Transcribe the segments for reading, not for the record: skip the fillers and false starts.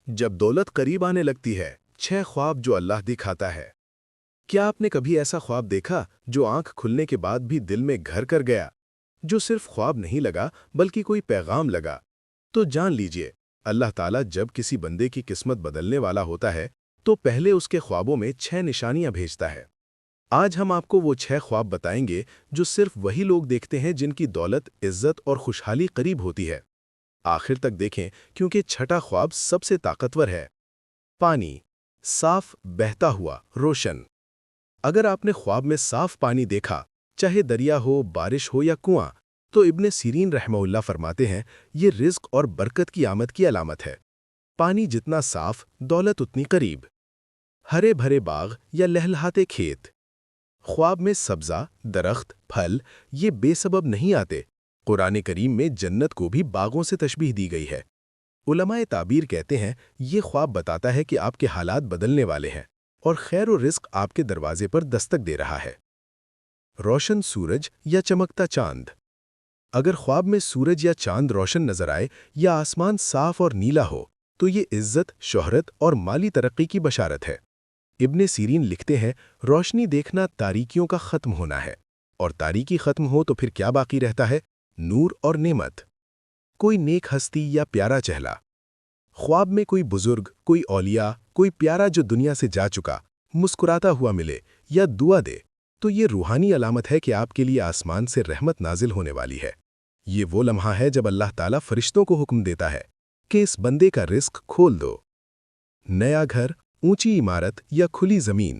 جب دولت قریب آنے لگتی ہے، 6 خواب جو اللہ دکھاتا ہے۔ کیا آپ نے کبھی ایسا خواب دیکھا جو آنکھ کھلنے کے بعد بھی دل میں گھر کر گیا؟ جو صرف خواب نہیں لگا بلکہ کوئی پیغام لگا؟ تو جان لیجئے، اللہ تعالیٰ جب کسی بندے کی قسمت بدلنے والا ہوتا ہے تو پہلے اس کے خوابوں میں 6 نشانیاں بھیجتا ہے۔ آج ہم آپ کو وہ 6 خواب بتائیں گے جو صرف وہی لوگ دیکھتے ہیں جن کی دولت، عزت اور خوشحالی قریب ہوتی ہے۔ آخر تک دیکھیں کیونکہ چھٹا خواب سب سے طاقتور ہے۔ پانی، صاف بہتا ہوا روشن۔ اگر آپ نے خواب میں صاف پانی دیکھا، چاہے دریا ہو، بارش ہو یا کنواں، تو ابن سیرین رحمہ اللہ فرماتے ہیں یہ رزق اور برکت کی آمد کی علامت ہے۔ پانی جتنا صاف، دولت اتنی قریب۔ ہرے بھرے باغ یا لہلہاتے کھیت۔ خواب میں سبزہ، درخت، پھل یہ بے سبب نہیں آتے۔ قرآن کریم میں جنت کو بھی باغوں سے تشبیہ دی گئی ہے۔ علماء تعبیر کہتے ہیں یہ خواب بتاتا ہے کہ آپ کے حالات بدلنے والے ہیں اور خیر و رزق آپ کے دروازے پر دستک دے رہا ہے۔ روشن سورج یا چمکتا چاند۔ اگر خواب میں سورج یا چاند روشن نظر آئے یا آسمان صاف اور نیلا ہو تو یہ عزت، شہرت اور مالی ترقی کی بشارت ہے۔ ابن سیرین لکھتے ہیں روشنی دیکھنا تاریکیوں کا ختم ہونا ہے، اور تاریکی ختم ہو تو پھر کیا باقی رہتا ہے؟ نور اور نعمت۔ کوئی نیک ہستی یا پیارا چہرہ۔ خواب میں کوئی بزرگ، کوئی اولیاء، کوئی پیارا جو دنیا سے جا چکا مسکراتا ہوا ملے یا دعا دے تو یہ روحانی علامت ہے کہ آپ کے لیے آسمان سے رحمت نازل ہونے والی ہے۔ یہ وہ لمحہ ہے جب اللہ تعالیٰ فرشتوں کو حکم دیتا ہے کہ اس بندے کا رزق کھول دو۔ نیا گھر، اونچی عمارت یا کھلی زمین۔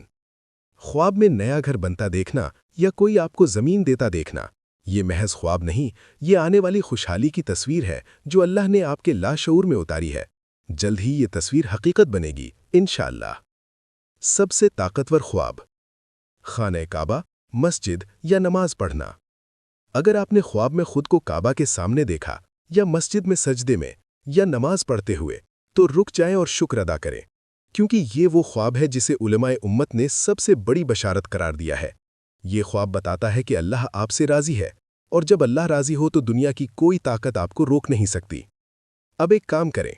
خواب میں نیا گھر بنتا دیکھنا یا کوئی آپ کو زمین دیتا دیکھنا، یہ محض خواب نہیں، یہ آنے والی خوشحالی کی تصویر ہے جو اللہ نے آپ کے لاشعور میں اتاری ہے۔ جلد ہی یہ تصویر حقیقت بنے گی انشاءاللہ۔ سب سے طاقتور خواب۔ خانہ کعبہ، مسجد یا نماز پڑھنا۔ اگر آپ نے خواب میں خود کو کعبہ کے سامنے دیکھا یا مسجد میں سجدے میں یا نماز پڑھتے ہوئے تو رک جائیں اور شکر ادا کریں، کیونکہ یہ وہ خواب ہے جسے علماء امت نے سب سے بڑی بشارت قرار دیا ہے۔ یہ خواب بتاتا ہے کہ اللہ آپ سے راضی ہے، اور جب اللہ راضی ہو تو دنیا کی کوئی طاقت آپ کو روک نہیں سکتی۔ اب ایک کام کریں،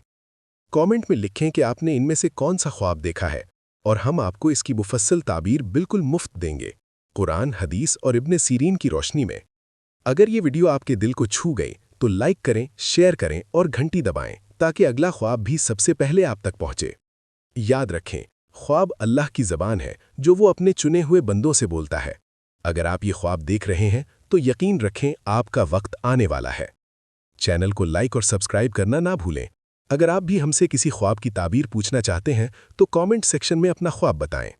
کامنٹ میں لکھیں کہ آپ نے ان میں سے کون سا خواب دیکھا ہے، اور ہم آپ کو اس کی مفصل تعبیر بالکل مفت دیں گے، قرآن، حدیث اور ابن سیرین کی روشنی میں۔ اگر یہ ویڈیو آپ کے دل کو چھو گئی تو لائک کریں، شیئر کریں اور گھنٹی دبائیں تاکہ اگلا خواب بھی سب سے پہلے آپ تک پہنچے۔ یاد رکھیں، خواب اللہ کی زبان ہے جو وہ اپنے چنے ہوئے بندوں سے بولتا ہے۔ اگر آپ یہ خواب دیکھ رہے ہیں تو یقین رکھیں آپ کا وقت آنے والا ہے۔ چینل کو لائک اور سبسکرائب کرنا نہ بھولیں۔ اگر آپ بھی ہم سے کسی خواب کی تعبیر پوچھنا چاہتے ہیں تو کامنٹ سیکشن میں اپنا خواب بتائیں۔